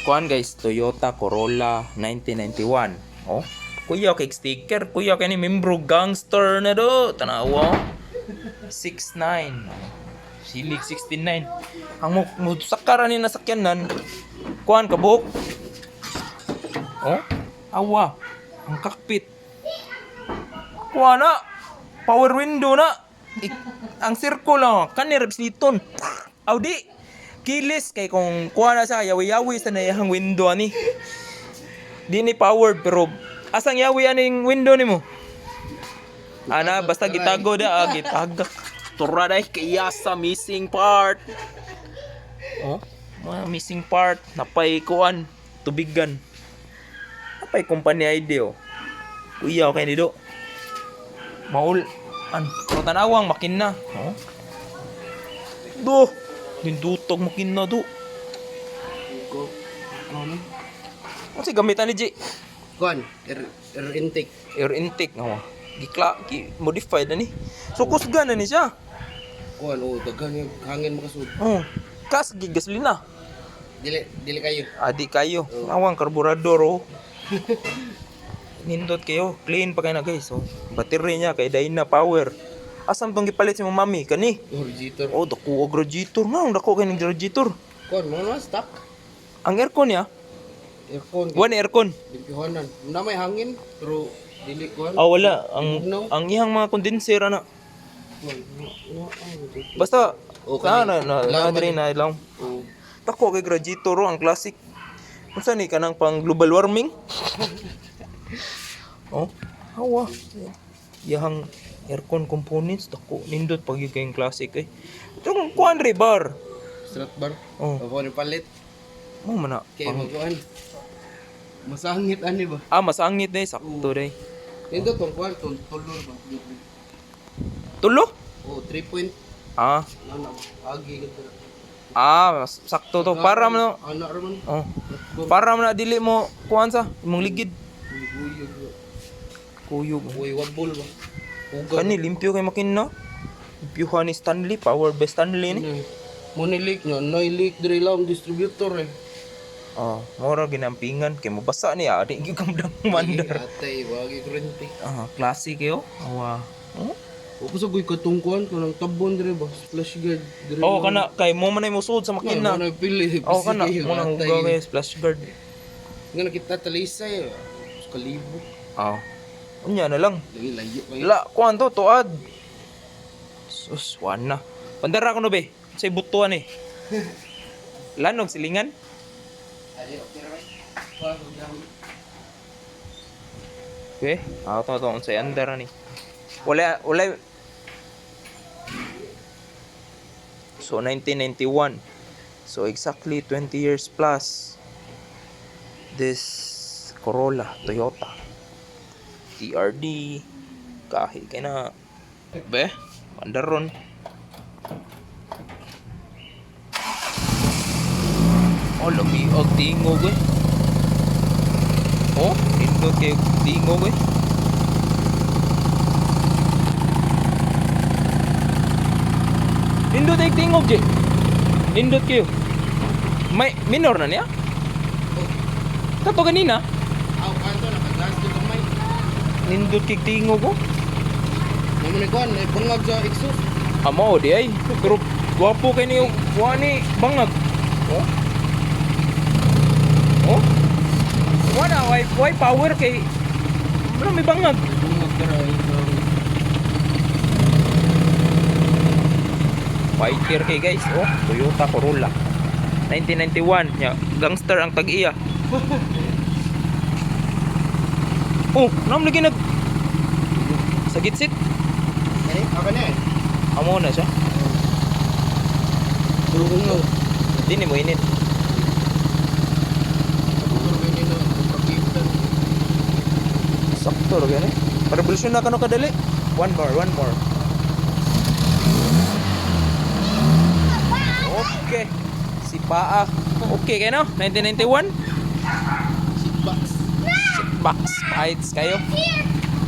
kuan guys, Toyota Corolla 1991. Oh, kuya kay sticker, kuya kay ni membro gangster na do. Tanawa. 69. Silig 69. Ang mo sakara ni nasakyanan. Kuan kabuk. Oh, awa. Ang cockpit. Kuan na. Power window na. Ang circle lang. Kanir sliton. Audi. Kilis kay kung kuha na sa yawi-yawi sa nayahang window ani. Di ni powered pero asang yawi aning window nimo? Ana basta gitago da gitagak. Tura dai kaya sa missing part. Oh, mga missing part napay kuan tubigan. Napay company ID oh. Kuya okay ni do. Maul tanawang makina. Oh. Do. Nindutog makina do. Ano si gamitan ni G? Kuan, air intake. Air intake nga. Modified na ni. So kusgan na ni siya. Kuan, daghan yung hangin makasud. Oh. Kas gasolina. Dili kayo. Adi kayo. Awang karburador oh. Nindot kayo. Clean pa kayo na guys. Oh. Battery niya kay Dyna power. Asam tong gipalit si mong mami kani? Radiator. Oh, dako og radiator. Nga, dako kay ning radiator. Kuan, mga stock. Ang aircon niya, Aircon. one aircon. Limpihanan. Na may hangin, pero dili kuan. Ah, wala. Bugnaw. Ang ihang mga condenser ana. Kuan, Basta Okay. na diri na lang. Oh. Dako kay radiator oh, ang classic. Unsa ni kanang pang global warming? Oh, hawa. Yang aircon components dako nindot pag yung kayong classic eh. Itong kuan bar. Strat bar. Oh. Ako ni palit. Mo man na. Kay magkuan. Masangit ani ba? Masangit day sakto day. Ito tong kuan, tulor ba? Tulo? Oh, 3 point. Ah, Ano, agi ganda. sakto to para mo. Anak raman. Oh. Para mo na dili mo kuan sa imong ligid. Kuyog. Uy, wabol ba? Uga. Kani limpyo kay makina. Limpyuhan ni Stanley, power by Stanley ni. Money leak nyo, leak diri lang distributor eh. Mora ginampingan kay mabasa ni adi gyud kam dang mandar. Atay, wagi kurente. Classic yo. Awa. Oh? O ko sa guy katungkuan kanang tabon diri ba? Splash guard diri. Oh, kana kay mo man ay musud sa makina. Na pili. Oh, kana mo nang hugaw kay splash guard. Nga nakita talisay. Kalibo. Unya na lang. Lagi layo kayo. La, kuan to tuad. Sus, wana. Pandara ko no be. Say butuan eh. Lanog silingan. Ay, okay ra ba? Okay. To say andara ni. Wala. So 1991. So exactly 20 years plus. This Corolla Toyota TRD kahit kay na be pandaron. Oh, lami og tingog eh. Oh, ito kay tingog eh. Nindot ay tingog je. Nindot kayo. May minor na niya? Kato ganina? Aw, kanto nakagas di kamay. Nindot kay tingog ko. Naman ni kuan, ay bangag sa exhaust. Amo di ay. Pero gwapo kay ni wani bangag. Oh. Oh. Wala why power kay wala may bangag. Bangag dara. Fighter kay guys. Oh, Toyota Corolla 1991 nya gangster ang tag-iya. Oh, nam lagi nag sa gitsit. Ay, apa na? Amo na siya. Tulong mo. Di ni mo init. Sakto ra gani. Revolusyon na kano kadali. One more. Okay. Si Paa. Okay kay no? 1991. Seatbox. Box fights kayo.